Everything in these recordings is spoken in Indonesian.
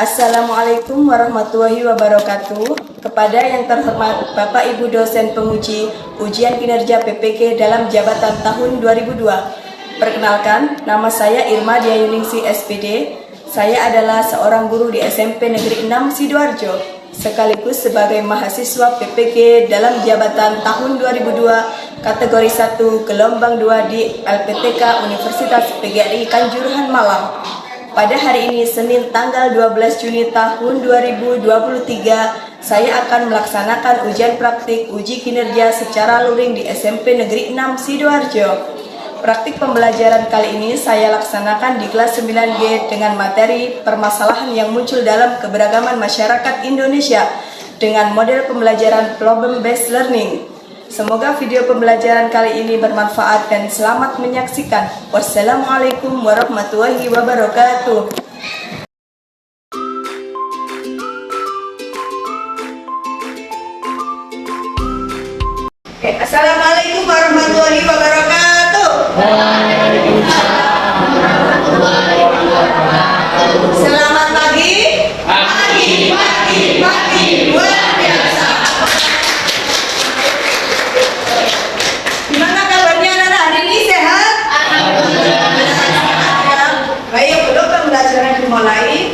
Assalamualaikum warahmatullahi wabarakatuh. Kepada yang terhormat Bapak Ibu dosen penguji ujian kinerja PPK dalam jabatan tahun 2002. Perkenalkan, nama saya Irma Diayuningsi SPD. Saya adalah seorang guru di SMP Negeri 6 Sidoarjo, sekaligus sebagai mahasiswa PPK dalam jabatan tahun 2002 kategori 1 gelombang 2 di LPTK Universitas PGRI Kanjuruhan Malang. Pada hari ini, Senin tanggal 12 Juni tahun 2023, saya akan melaksanakan ujian praktik uji kinerja secara luring di SMP Negeri 6 Sidoarjo. Praktik pembelajaran kali ini saya laksanakan di kelas 9G dengan materi permasalahan yang muncul dalam keberagaman masyarakat Indonesia dengan model pembelajaran problem based learning. Semoga video pembelajaran kali ini bermanfaat dan selamat menyaksikan. Wassalamualaikum warahmatullahi wabarakatuh. Assalamualaikum warahmatullahi wabarakatuh. Selamat pagi. Pagi. Luar biasa. Gimana kabarnya anak-anak hari ini, sehat? Baik, belum pembelajaran dimulai,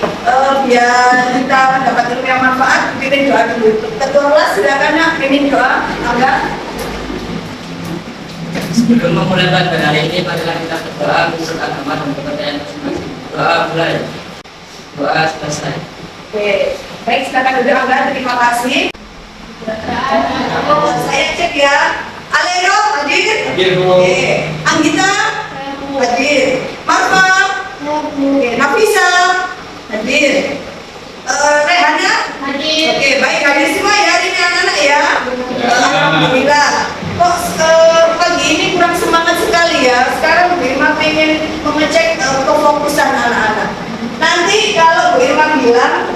biar kita mendapat ilmu yang manfaat, pimpin doa dulu. Ketua kelas silakan nak, pimpin doa. Angga. Sebelum memulai pelajaran hari ini, marilah kita berdoa menurut agama dan kepercayaan masing-masing. Doa mulai. Doa selesai. Oke, baik, silakan duduk Angga. Terima kasih. Saya cek ya. Alero, hadir? Hadir, Bu. Oke. Anggita? Hadir. Marfa? Oke. Nafisa? Hadir. Rehana? Hadir. Oke, baik, hadir semua ya hari ini anak-anak ya. Alhamdulillah. Kok pagi ini kurang semangat sekali ya. Sekarang Bu Irma pengen mengecek kefokusan anak-anak. Nanti kalau Bu Irma bilang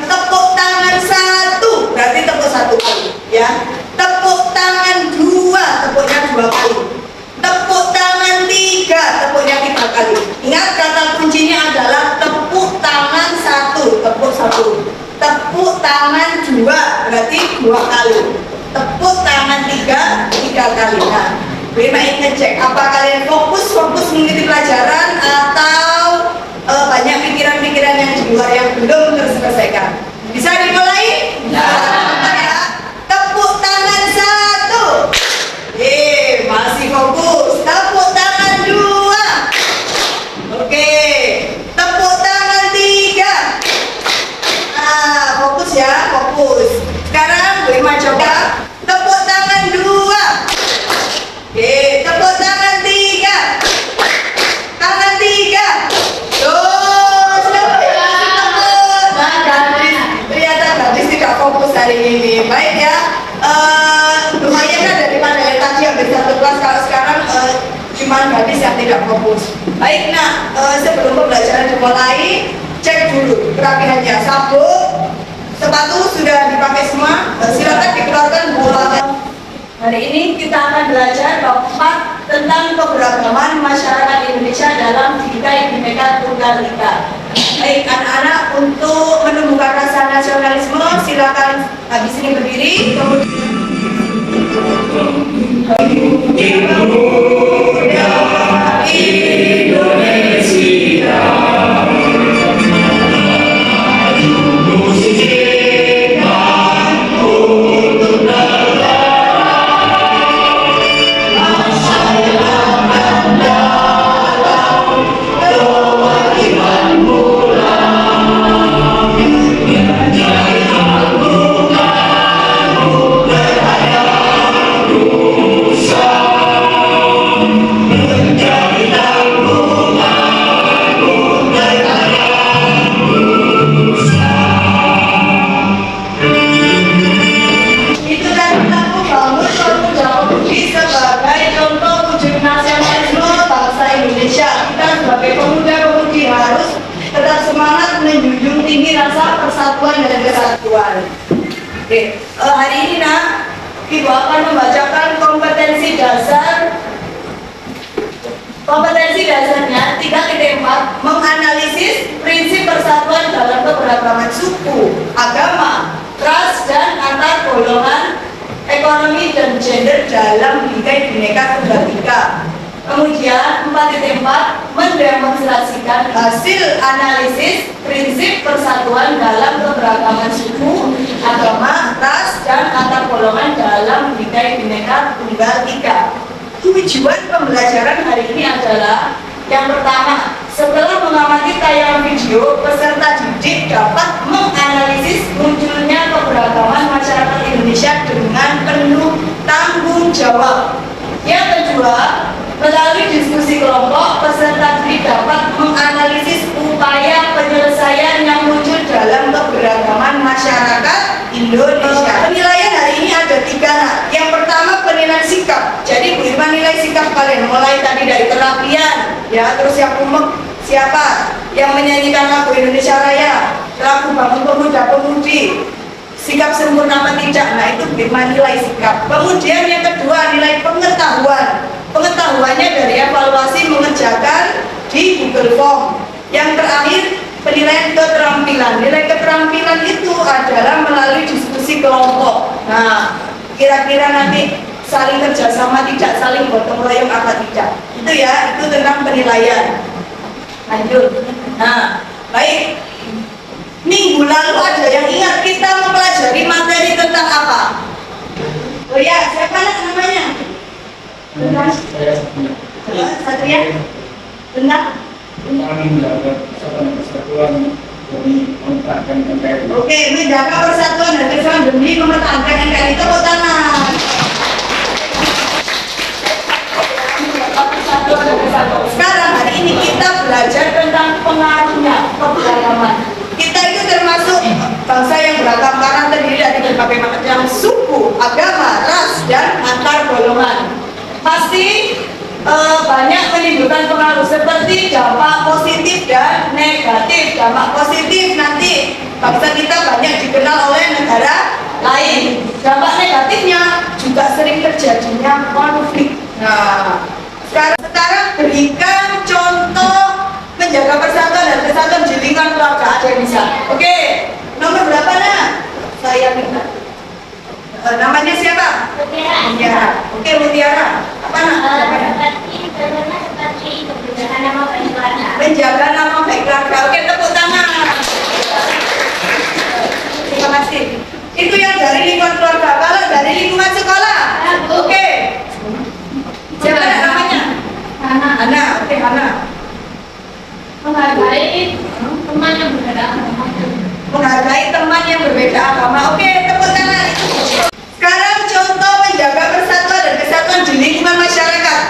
tepuk tangan 1, berarti tepuk 1 kali ya. Tepuk tangan 2, tepuknya 2 kali. Tepuk tangan 3, tepuknya 3 kali. Ingat kata kuncinya adalah tepuk tangan 1, tepuk 1. Tepuk tangan 2, berarti 2 kali. Tepuk tangan 3, 3 kali. Nah, Bima ingin ngecek apa kalian fokus mengikuti pelajaran atau banyak pikiran-pikiran yang di luar yang belum terselesaikan. Bisa dimulai? Ya. Tepuk tangan 1. Masih fokus. Tepuk tangan 2. Oke. Tepuk tangan 3. Fokus ya, fokus. Sekarang Bu Irma coba tepuk tangan 2. Oke, tepuk tangan 3. Tangan 3. Ternyata gadis tidak fokus hari ini. Baik ya, lumayan kan daripada yang tadi hampir 1 kelas. Kalau sekarang cuma gadis yang tidak fokus. Baik, nah sebelum pembelajaran dimulai, cek dulu kerapihannya. Sabuk, sepatu sudah dipakai semua. Silakan dikeluarkan buku. Hari ini kita akan belajar bab 4 tentang keberagaman masyarakat Indonesia dalam Bhinneka Bhinneka Tunggal Ika. Baik anak-anak, untuk menumbuhkan rasa nasionalisme silakan habis ini berdiri. Indonesia. Menjunjung tinggi rasa persatuan dan kesatuan. Oke, hari ini nak, Ibu akan membacakan kompetensi dasar. Kompetensi dasarnya 3.4, menganalisis prinsip keberagaman suku, agama, ras, dan antar golongan, ekonomi, dan gender dalam bingkai Bhinneka Tunggal Ika. Kemudian 4.4 mendemonstrasikan hasil analisis prinsip persatuan dalam keberagaman suku, agama, ras, dan antar golongan dalam bingkai Bhinneka Tunggal Ika. Tujuan pembelajaran hari ini adalah yang pertama, setelah mengamati tayangan video, peserta didik dapat menganalisis munculnya keberagaman masyarakat Indonesia dengan penuh tanggung jawab. Yang kedua, melalui diskusi kelompok, peserta didik dapat menganalisis upaya penyelesaian yang muncul dalam keberagaman masyarakat Indonesia. Penilaian hari ini ada 3. Yang pertama, penilaian sikap. Jadi Bu Irma nilai sikap kalian mulai tadi dari kerapian, ya, terus yang umek siapa, yang menyanyikan lagu Indonesia Raya, lagu Bangun Pemuda Pemudi, sikap sempurna apa tidak. Nah, itu Bu Irma nilai sikap. Kemudian yang kedua, nilai pengetahuan. Pengetahuannya dari evaluasi mengerjakan di Google Form. Yang terakhir, penilaian keterampilan. Nilai keterampilan itu adalah melalui diskusi kelompok. Nah, kira-kira nanti saling kerjasama tidak, saling gotong royong apa tidak. Itu ya, itu tentang penilaian. Lanjut. Nah, baik. Minggu lalu ada yang ingat kita mempelajari materi tentang apa? Oh ya, siapa namanya? Benar. Satria? Benar? Oke, menjaga persatuan dan kesatuan demi mempertahankan NKRI. Tepuk tangan. Sekarang hari ini kita belajar tentang pengaruhnya keberagaman. Kita itu termasuk bangsa yang beragam karena terdiri dari berbagai macam suku, agama, ras, dan antar golongan. Pasti banyak menimbulkan pengaruh seperti dampak positif dan negatif. Dampak positif nanti bangsa kita banyak dikenal oleh negara lain. Dampak negatifnya juga sering terjadinya konflik. Nah, sekarang berikan contoh menjaga persatuan dan kesatuan di lingkungan keluarga. Ada yang bisa? Oke, nomor berapa nak? Saya minta. Namanya siapa? Mutiara. Oke, Mutiara. Apa nak? Menjaga nama baik keluarga. Oke, tepuk tangan. Terima kasih. Itu yang dari lingkungan keluarga. Kalau dari lingkungan sekolah? Oke. Siapa namanya? Hana. Oke, Hana. Menghargai teman yang berbeda agama. Menghargai teman yang berbeda agama. Oke, tepuk tangan. Sekarang contoh menjaga persatuan dan kesatuan di lingkungan masyarakat.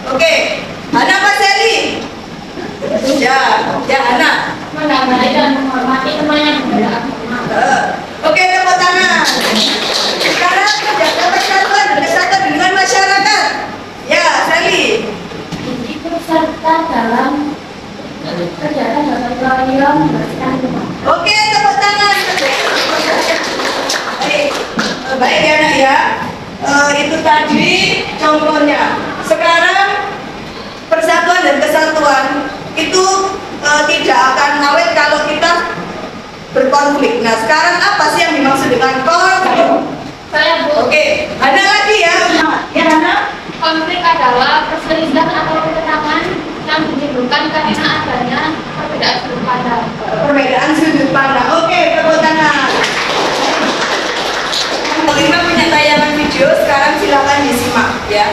Oke, Hana apa Seli? Ya Hana. Menghargai dan menghormati teman yang berbeda agama. Oke, tepuk tangan. Sekarang menjaga persatuan dan kesatuan di lingkungan masyarakat. Ya, Seli. Ikut serta dalam kegiatan gotong royong membersihkan rumah. Oke, tepuk tangan. Baik ya nak ya. Itu tadi contohnya. Sekarang persatuan dan kesatuan itu tidak akan awet kalau kita berkonflik. Nah, sekarang apa sih yang dimaksud dengan konflik? Saya Bu. Oke, ada lagi ya. Ya Hana. Konflik adalah perselisihan atau ketegangan yang ditimbulkan karena adanya perbedaan sudut pandang. Perbedaan sudut pandang. Oke, tepuk tangan. Lima punya tayangan video, sekarang silakan disimak ya.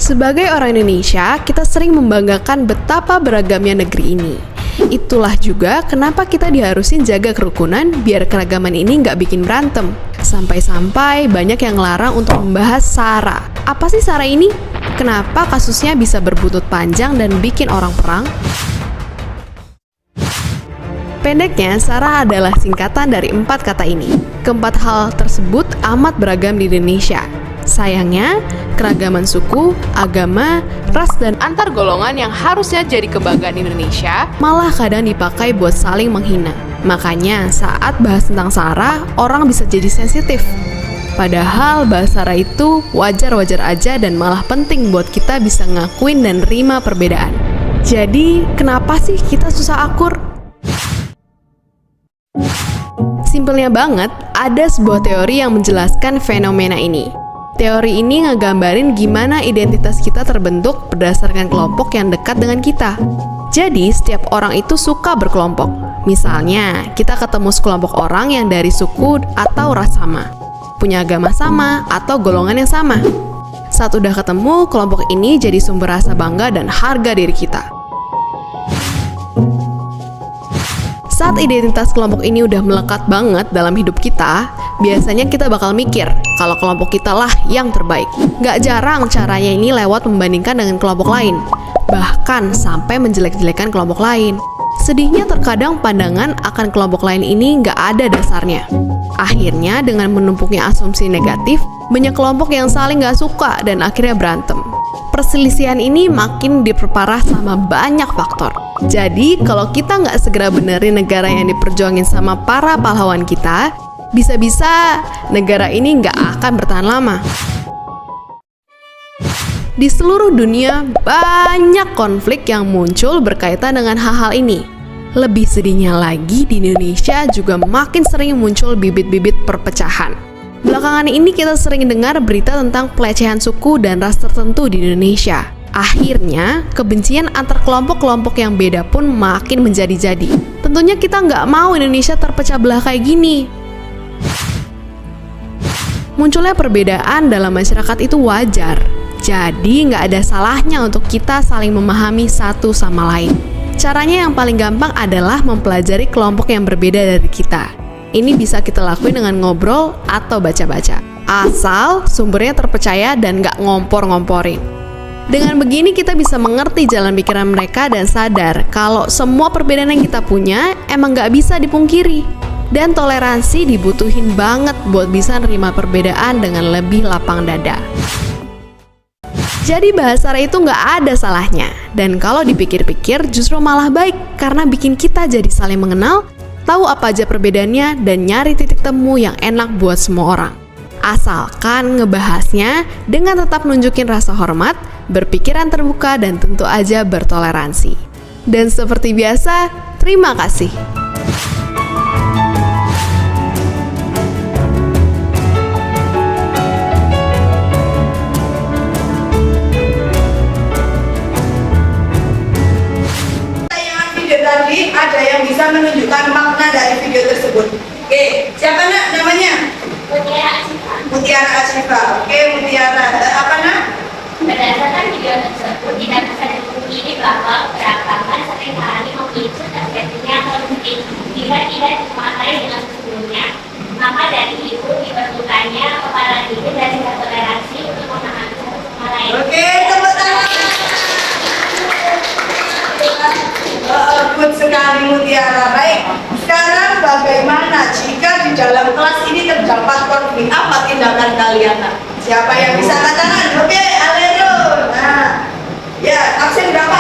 Sebagai orang Indonesia, kita sering membanggakan betapa beragamnya negeri ini. Itulah juga kenapa kita diharusin jaga kerukunan biar keragaman ini nggak bikin berantem. Sampai-sampai banyak yang ngelarang untuk membahas SARA. Apa sih SARA ini? Kenapa kasusnya bisa berbutut panjang dan bikin orang perang? Pendeknya, SARA adalah singkatan dari 4 kata ini. Keempat hal tersebut amat beragam di Indonesia. Sayangnya, keragaman suku, agama, ras, dan antar golongan yang harusnya jadi kebanggaan Indonesia malah kadang dipakai buat saling menghina. Makanya, saat bahas tentang SARA, orang bisa jadi sensitif. Padahal bahasa Ra itu wajar-wajar aja dan malah penting buat kita bisa ngakuin dan nerima perbedaan. Jadi, kenapa sih kita susah akur? Simpelnya banget, ada sebuah teori yang menjelaskan fenomena ini. Teori ini ngegambarin gimana identitas kita terbentuk berdasarkan kelompok yang dekat dengan kita. Jadi, setiap orang itu suka berkelompok. Misalnya, kita ketemu sekelompok orang yang dari suku atau ras sama, punya agama sama, atau golongan yang sama. Saat udah ketemu, kelompok ini jadi sumber rasa bangga dan harga diri kita. Saat identitas kelompok ini udah melekat banget dalam hidup kita, biasanya kita bakal mikir kalau kelompok kita lah yang terbaik. Gak jarang caranya ini lewat membandingkan dengan kelompok lain, bahkan sampai menjelek-jelekan kelompok lain. Sedihnya terkadang pandangan akan kelompok lain ini gak ada dasarnya. Akhirnya dengan menumpuknya asumsi negatif, banyak kelompok yang saling gak suka dan akhirnya berantem. Perselisihan ini makin diperparah sama banyak faktor. Jadi kalau kita nggak segera benerin negara yang diperjuangin sama para pahlawan kita, bisa-bisa negara ini nggak akan bertahan lama. Di seluruh dunia, banyak konflik yang muncul berkaitan dengan hal-hal ini. Lebih sedihnya lagi, di Indonesia juga makin sering muncul bibit-bibit perpecahan. Belakangan ini kita sering dengar berita tentang pelecehan suku dan ras tertentu di Indonesia. Akhirnya, kebencian antar kelompok-kelompok yang beda pun makin menjadi-jadi. Tentunya kita nggak mau Indonesia terpecah belah kayak gini. Munculnya perbedaan dalam masyarakat itu wajar. Jadi nggak ada salahnya untuk kita saling memahami satu sama lain. Caranya yang paling gampang adalah mempelajari kelompok yang berbeda dari kita. Ini bisa kita lakuin dengan ngobrol atau baca-baca. Asal sumbernya terpercaya dan nggak ngompor-ngomporin. Dengan begini kita bisa mengerti jalan pikiran mereka dan sadar kalau semua perbedaan yang kita punya emang nggak bisa dipungkiri. Dan toleransi dibutuhin banget buat bisa nerima perbedaan dengan lebih lapang dada. Jadi bahasa Ra itu nggak ada salahnya. Dan kalau dipikir-pikir justru malah baik karena bikin kita jadi saling mengenal, tahu apa aja perbedaannya, dan nyari titik temu yang enak buat semua orang. Asalkan ngebahasnya dengan tetap nunjukin rasa hormat, berpikiran terbuka, dan tentu aja bertoleransi. Dan seperti biasa, terima kasih. Tadi ada yang bisa menunjukkan makna dari video tersebut. Oke, siapa nak namanya? Mutiara Asyifa. Oke, Mutiara. Apa nak? Berdasarkan video tersebut, tidak bisa dipungkiri bahwa beragama seringkali memicu terjadinya konflik jika tidak dimaknai dengan sebelumnya. Maka dari itu diperlukannya kepala diri dan sikap toleransi untuk memahami satu sama lain. Oke, tepuk tangan. Good sekali Mutiara. Baik, sekarang bagaimana jika di dalam kelas ini terdapat konflik? Apa tindakan kalian? Nah, siapa yang bisa angkat tangan? Oke, Alero. Nah, ya, absen berapa?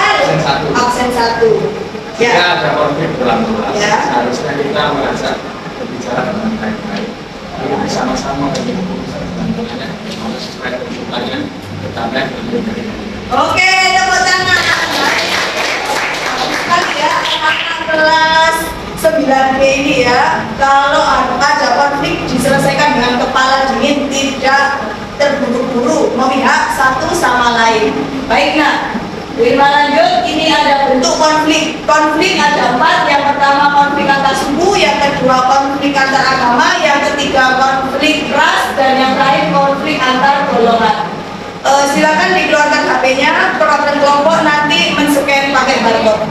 Absen 1. Ya. Jika ada konflik dalam kelas, Ya. seharusnya kita merasa berbicara dengan baik-baik. Kita bersama-sama supaya kebutuhannya bertambah dan lebih. Oke, tepuk tangan. Sekali ya, anak kelas 9B ini ya, kalau ada konflik diselesaikan dengan kepala dingin, tidak terburu-buru memihak satu sama lain. Baik nak, Wirma lanjut. Ini ada bentuk konflik. Konflik ada 4. Yang pertama konflik antar suku, yang kedua konflik antar agama, yang ketiga konflik ras, dan yang terakhir konflik antar golongan. Silakan dikeluarkan HP-nya, perwakilan kelompok nanti men-scan pakai barcode.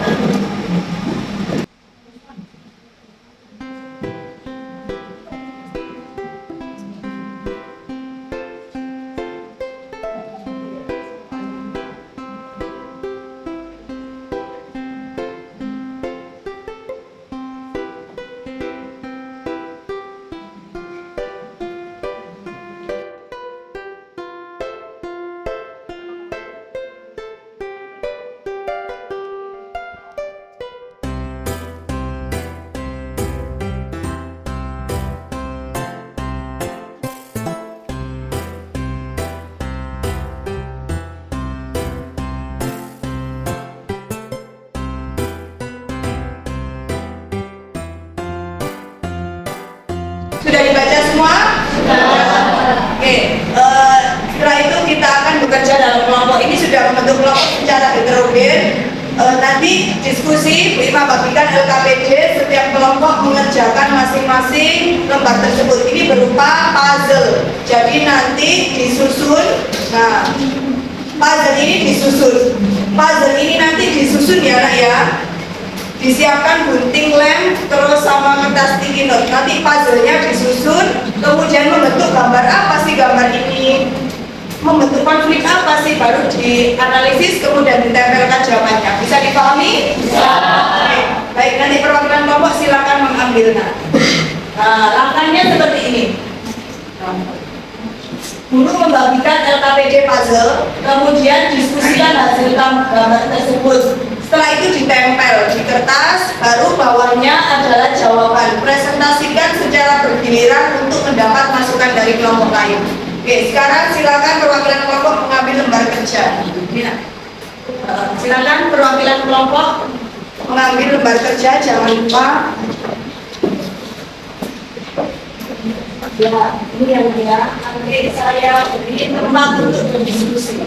bekerja dalam kelompok ini sudah membentuk kelompok secara heterogen. Nanti diskusi Bu Ima bagikan LKPD, setiap kelompok mengerjakan masing-masing lembar tersebut. Ini berupa puzzle. Jadi nanti disusun. Nah, puzzle ini disusun. Puzzle ini nanti disusun ya nak ya. Disiapkan gunting lem terus sama kertas sticky note. Nanti puzzle-nya disusun, kemudian membentuk gambar apa sih gambar ini, membentuk konflik apa sih, baru dianalisis kemudian ditempelkan jawabannya. Bisa dipahami? Bisa. Oke. Baik, nanti perwakilan kelompok silakan mengambil. Nah, langkahnya seperti ini. Guru membagikan LKPD puzzle, kemudian diskusikan hasil gambar tersebut. Setelah itu ditempel di kertas, baru bawahnya adalah jawaban. Presentasikan secara bergiliran untuk mendapat masukan dari kelompok lain. Oke, sekarang silakan perwakilan kelompok mengambil lembar kerja. Silakan perwakilan kelompok mengambil lembar kerja, jangan lupa. Ya, ini yang dia. Nanti saya beri tempat untuk berdiskusi.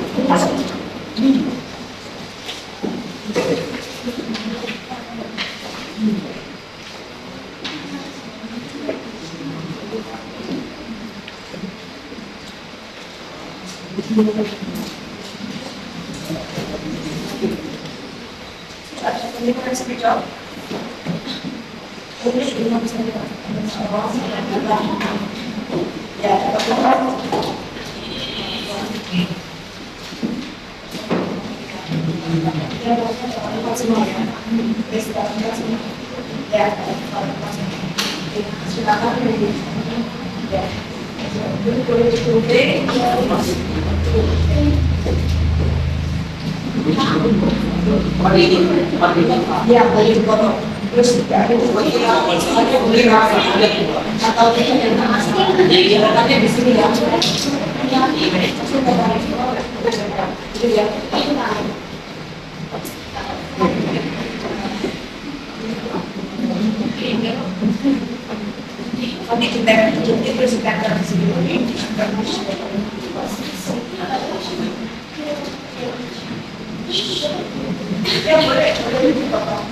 Ya, boleh dipotong. Terus atau di sini ya. Nanti kita terus kita di sini. Ya boleh dipotong.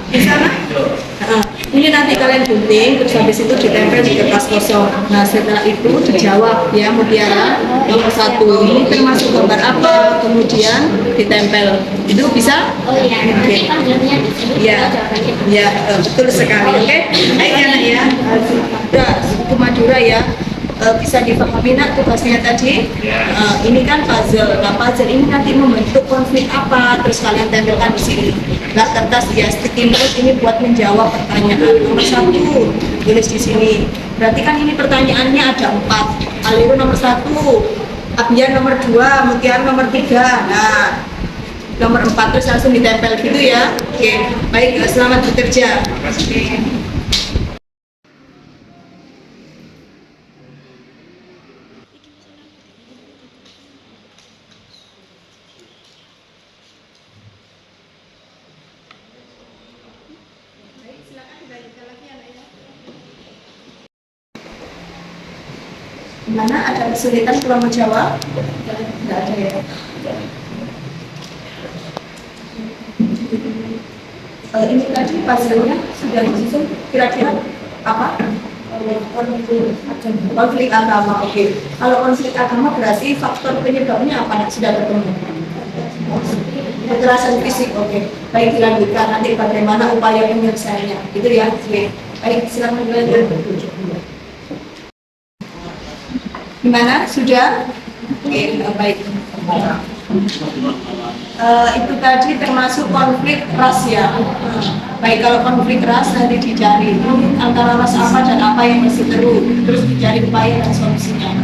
Di sana? Ini nanti kalian gunting, terus habis itu ditempel di kertas kosong. Nah setelah itu dijawab ya, Mutiara nomor 1 ini termasuk gambar apa, kemudian ditempel. Itu bisa? Oh iya, nanti panggilnya di sini. Ya, ya betul sekali. Oke, baik ya nak ya. Udah, itu Madura ya. Bisa dipahami nak tugasnya tadi. Ini kan puzzle. Nah puzzle ini nanti membentuk konflik apa, terus kalian tempelkan di sini. Nah kertas ya sticky note ini buat menjawab pertanyaan. Nomor 1 tulis di sini. Berarti kan ini pertanyaannya ada 4. Aliru nomor 1, Abian nomor 2, Mutiara nomor 3. Nah nomor 4 terus langsung ditempel gitu ya. Oke, baik, selamat bekerja. Mana ada kesulitan kalau mau jawab? Tidak ada ya. Ini tadi puzzle-nya sudah disusun, kira-kira apa? Konflik agama, oke. Kalau konflik agama berarti faktor penyebabnya apa? Sudah ketemu. Kekerasan fisik, oke. Baik, dilanjutkan nanti bagaimana upaya penyelesaiannya. Itu ya, oke. Baik, silakan dilanjut. Gimana? Sudah? Oke, baik. Itu tadi termasuk konflik ras ya. Baik, kalau konflik ras nanti dicari antara ras apa dan apa yang masih terus dicari upaya dan solusinya.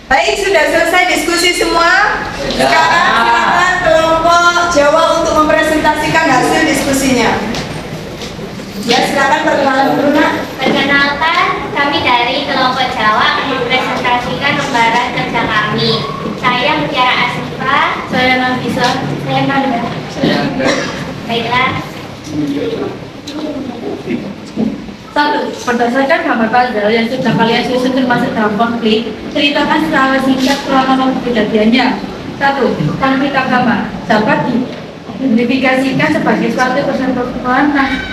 Baik, sudah selesai diskusi semua. Sekarang silakan kelompok Jawa untuk mempresentasikan hasil diskusinya. Ya, silakan perkenalan dulu, Nak. Perkenalkan, kami dari kelompok Jawa akan mempresentasikan lembaran kerja kami. Saya Mutiara Asifa. Saya Nafisa. Saya Nanda. Saya Angga. Baiklah. 1. Berdasarkan gambar puzzle yang sudah kalian susun termasuk dalam konflik, ceritakan secara singkat kronologi kejadiannya. 1. Konflik agama dapat diidentifikasikan sebagai suatu perseteruan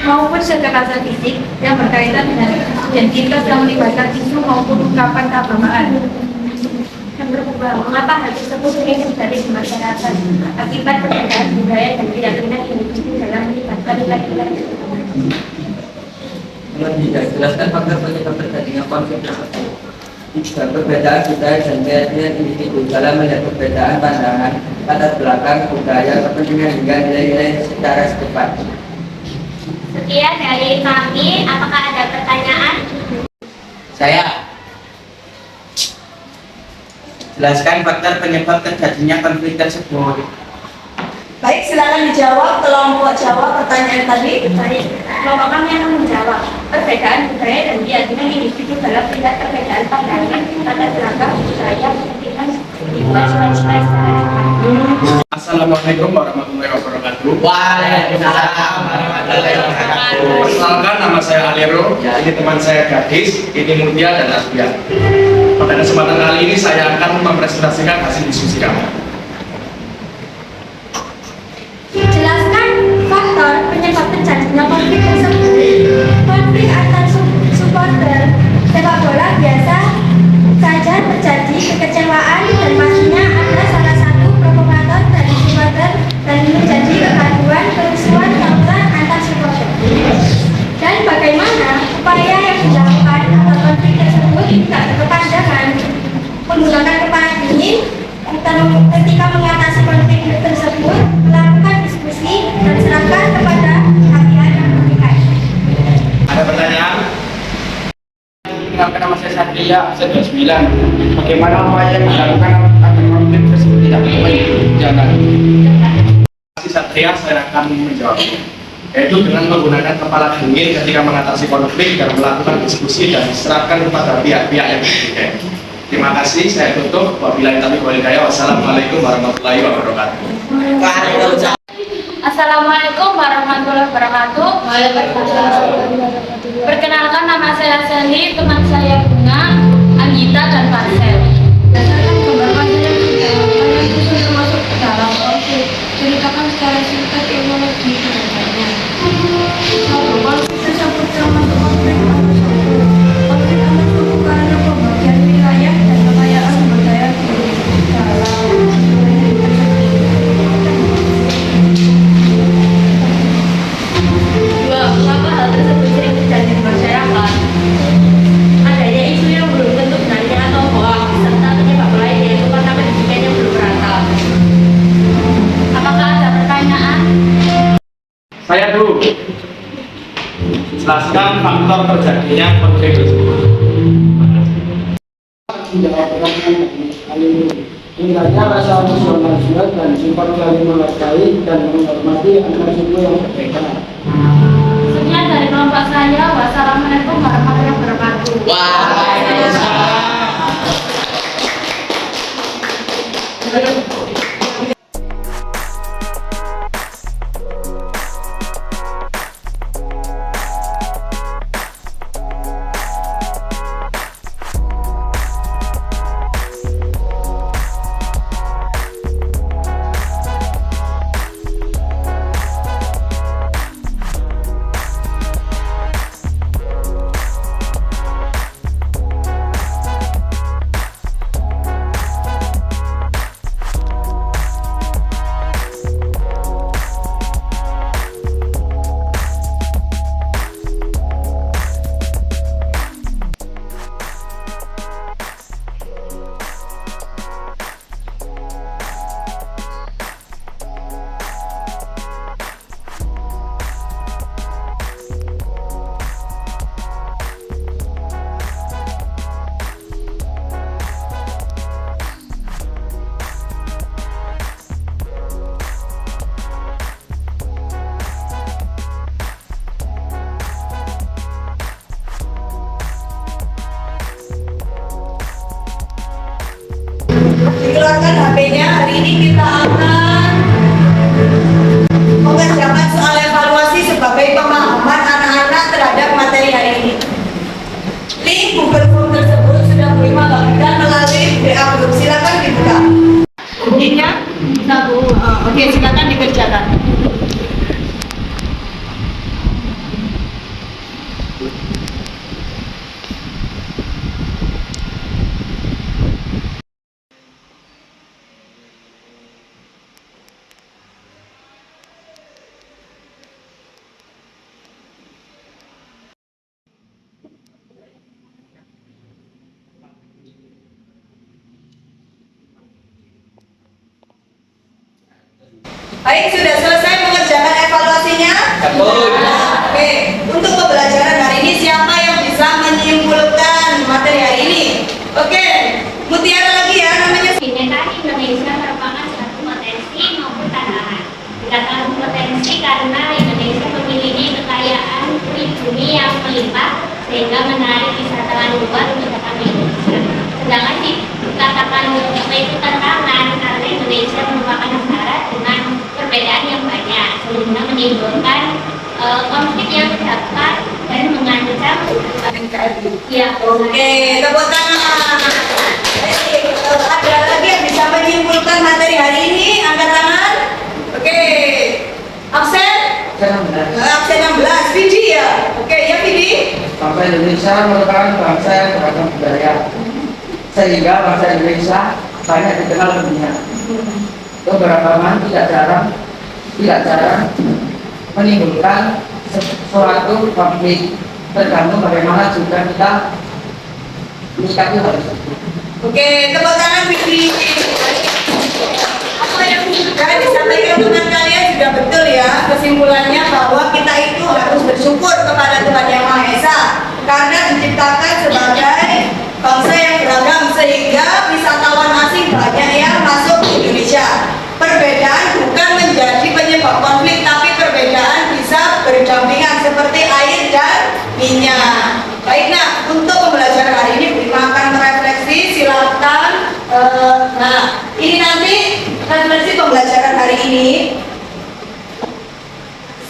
maupun kekerasan fisik yang berkaitan dengan identitas yang melibatkan isu maupun ungkapan keagamaan. Yang berubah, mengapa hal tersebut sering terjadi di masyarakat akibat perbedaan budaya dan keyakinan individu dalam melibatkan nilai-nilai tersebut. Tidak jelaskan faktor penyebab terjadinya konflik tersebut. 3. Perbedaan budaya dan keyakinan individu dalam melihat perbedaan pandangan, latar belakang, budaya, kepentingan hingga nilai-nilai secara setempat. Sekian dari kami. Apakah ada pertanyaan? Saya jelaskan faktor penyebab terjadinya konflik tersebut. Baik, silakan dijawab kelompok Jawa pertanyaan tadi. Baik, kelompok kami akan menjawab perbedaan budaya dan keyakinan individu dalam melihat perbedaan pandangan, latar belakang, budaya, kepentingan hingga nilai-nilai secara setempat. Assalamualaikum warahmatullahi wabarakatuh. Waalaikumsalam warahmatullahi wabarakatuh. Perkenalkan, nama saya Alero. Ini teman saya Gadis, ini Mutia dan Asbia. Pada kesempatan kali ini saya akan mempresentasikan hasil diskusi kami. Jelaskan faktor penyebab terjadinya konflik tersebut. Konflik antar supporter sepak bola biasa saja terjadi kekecewaan dan pastinya ada salah satu provokator dari supporter dan menjadi kegaduhan kerusuhan tawuran antar supporter. Dan bagaimana upaya yang dilakukan agar konflik tersebut tidak berkepanjangan, menggunakan kepala dingin ketika mengatasi konflik tersebut, melakukan diskusi dan serahkan kepada pihak yang terkait. Ada pertanyaan? Nama saya Satria, saya 29. Bagaimana upaya yang dilakukan agar konflik tersebut tidak berkepanjangan? Satria, saya akan menjawab. Yaitu dengan menggunakan kepala dingin ketika mengatasi konflik dan melakukan diskusi dan diserahkan kepada pihak-pihak yang terkait. Terima kasih, saya tutup. Wabillahi taufiq wal hidayah. Wassalamualaikum warahmatullahi wabarakatuh. Waalaikumsalam. Assalamualaikum warahmatullahi wabarakatuh. Perkenalkan, nama saya Sally, teman saya Bunga, Anggita, dan Marcel. Berdasarkan gambar puzzle yang sudah kalian susun termasuk dalam konflik, ceritakan secara singkat kronologi kejadiannya. 1. Konflik tersebut termasuk konflik antar suku. Konflik antar suku karena pembagian wilayah dan kekayaan sumber daya di dalam wilayah tersebut. 2. Mengapa hal tersebut sering terjadi di masyarakat? Adanya isu yang belum tentu benarnya atau hoax, serta penyebab lain yaitu karena pendidikan yang belum merata. Apakah ada pertanyaan? Saya dulu. Jelaskan faktor terjadinya konflik tersebut. Tingkatnya rasa nasionalisme dan sifat saling menghargai dan menghormati antar suku yang berbeda. Sekian dari kelompok saya. Wassalamualaikum warahmatullahi wabarakatuh. Waalaikumsalam. sebagainya. Hari ini kita akan mengerjakan soal evaluasi sebagai pemahaman anak-anak terhadap materi hari ini. Link Google Form tersebut sudah terima bagikan melalui WA Group. Silakan dibuka. Linknya? Oke, silakan dikerjakan. Baik, sudah selesai mengerjakan evaluasinya? Oke, untuk pembelajaran hari ini siapa yang bisa menyimpulkan materi hari ini? Oke, Mutiara lagi ya namanya. Bineka Indonesia merupakan suatu potensi maupun tantangan. Dikatakan potensi karena Indonesia memiliki kekayaan pribumi yang melimpah sehingga menarik wisatawan luar untuk datang ke Indonesia. Sedangkan dikatakan itu tantangan karena Indonesia merupakan negara dengan perbedaan yang banyak sehingga menimbulkan konflik yang dapat dan mengancam NKRI. ya. Oke, tepuk tangan. Ada lagi yang bisa menyimpulkan materi hari ini? Angkat tangan. Oke, absen? Absen 16. Vidi ya? Oke, ya Vidi. Bangsa Indonesia merupakan bangsa yang beragam budaya, sehingga bangsa Indonesia banyak dikenal dunia. Keberagaman tidak jarang menimbulkan suatu konflik, tergantung bagaimana juga kita menyikapi hal tersebut. Oke, tepuk tangan Vidi. Apa yang sudah disampaikan teman kalian sudah betul ya. Kesimpulannya bahwa kita itu harus bersyukur kepada Tuhan Yang Maha Esa karena diciptakan sebagai bangsa yang beragam sehingga wisatawan asing banyak yang masuk ke Indonesia. Perbedaan bukan menjadi penyebab konflik, tapi perbedaan bisa berdampingan seperti air dan minyak. Baik, nah untuk pembelajaran hari ini Bima akan merefleksi. Silakan. Nah, ini nanti refleksi pembelajaran hari ini.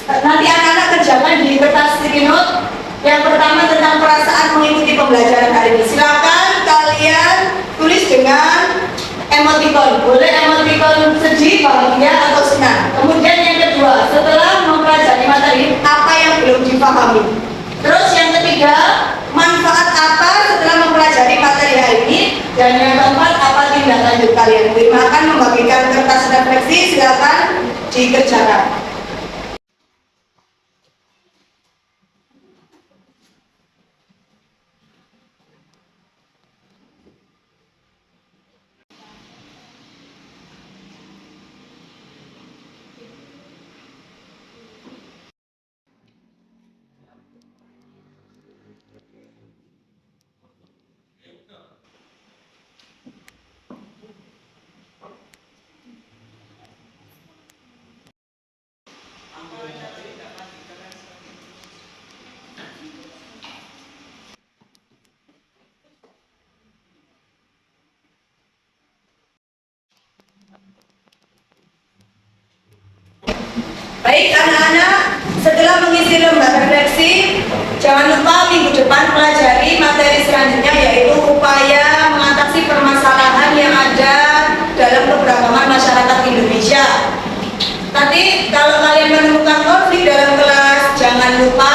Nanti anak-anak kerjakan di kertas sticky note. Yang pertama tentang perasaan mengikuti pembelajaran hari ini. Silakan kalian tulis dengan emoticon. Boleh emoticon sedih, bahagia, atau senang. Kemudian yang kedua, setelah mempelajari materi, apa yang belum dipahami. Terus yang ketiga, manfaat apa setelah mempelajari materi hari ini. Dan yang keempat, apa tindak lanjut kalian. Bima akan membagikan kertas refleksi. Silakan dikerjakan. Baik anak-anak, setelah mengisi lembar refleksi, jangan lupa minggu depan pelajari materi selanjutnya yaitu upaya mengatasi permasalahan yang ada dalam keberagaman masyarakat Indonesia. Nanti kalau kalian menemukan konflik dalam kelas, jangan lupa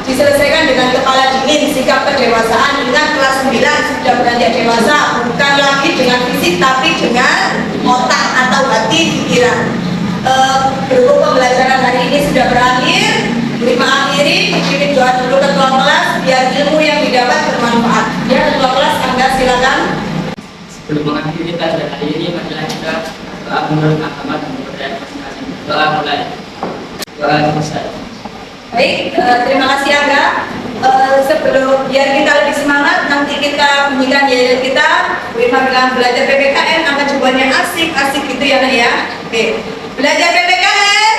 diselesaikan dengan kepala dingin, sikap kedewasaan. Ingat kelas 9 sudah beranjak dewasa, bukan lagi dengan fisik tapi dengan otak atau hati pikiran. Berhubung pembelajaran hari ini sudah berakhir, Bima akhiri, bikin doa dulu ketua kelas biar ilmu yang didapat bermanfaat. Ya, ketua kelas, Anda silakan. Sebelum mengakhiri pelajaran hari ini, marilah kita doa menurut agama dan kepercayaan masing-masing. Doa mulai. Doa selesai. Baik, terima kasih Angga. Sebelum biar kita lebih semangat, nanti kita bunyikan yel kita. Bima bilang belajar PPKN, angka jawabannya asik gitu ya nak ya. Oke, belajar PPKN.